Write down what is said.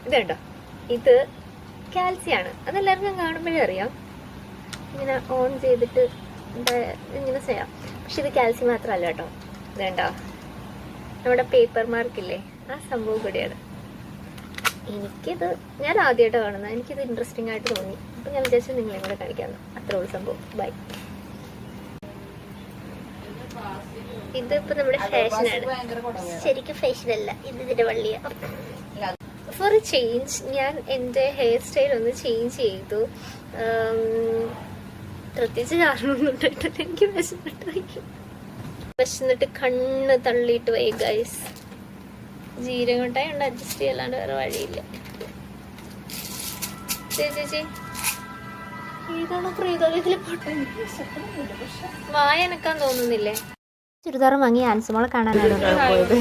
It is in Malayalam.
ഇത് കണ്ടോ, ഇത് കാൽസ്യാണ്. അതെല്ലാവർക്കും കാണുമ്പോഴേ അറിയാം. ഇങ്ങനെ ഓൺ ചെയ്തിട്ട് ഇങ്ങനെ ചെയ്യാം. പക്ഷെ ഇത് കാൽസ്യം മാത്രമല്ല കേട്ടോ. ഇത് കണ്ടോ, നമ്മുടെ പേപ്പർ മാർക്കില്ലേ, ആ സംഭവം കൂടിയാണ്. എനിക്കിത് ഞാൻ ആദ്യമായിട്ട് കാണുന്നത്. എനിക്കിത് ഇൻട്രസ്റ്റിംഗ് ആയിട്ട് തോന്നി. അപ്പം ഞാൻ വിചാരിച്ചു നിങ്ങളെയും കൂടെ കാണിക്കാമെന്ന്. അത്രേ ഉള്ളൂ സംഭവം. ബൈ. ഇതിപ്പോൾ നമ്മുടെ ഫാഷനാണ്. ശരിക്കും ഫാഷനല്ല, ഇത് ഇതിൻ്റെ വള്ളിയാണ്. ഫോർ എ ചേഞ്ച് ഞാൻ എൻ്റെ ഹെയർ സ്റ്റൈൽ ഒന്ന് ചേഞ്ച് ചെയ്തു. പ്രത്യേകിച്ച് കാരണമൊന്നും ഉണ്ടായിട്ടില്ല. എനിക്ക് വിശന്നിട്ട് കണ്ണ് തള്ളിയിട്ട് പോയി ഗൈസ്. ജീരകം കൊണ്ടായി ഉണ്ട് അഡ്ജസ്റ്റ് ചെയ്യല്ലാണ്ട് വേറെ വഴിയില്ല. ചേച്ചി ഏതാണോ പ്രീതോളിൽ വായനക്കാൻ തോന്നുന്നില്ലേ? ചുരിദാർ വാങ്ങി ആൻസുമോളെ കാണാനാണ് പോയത്.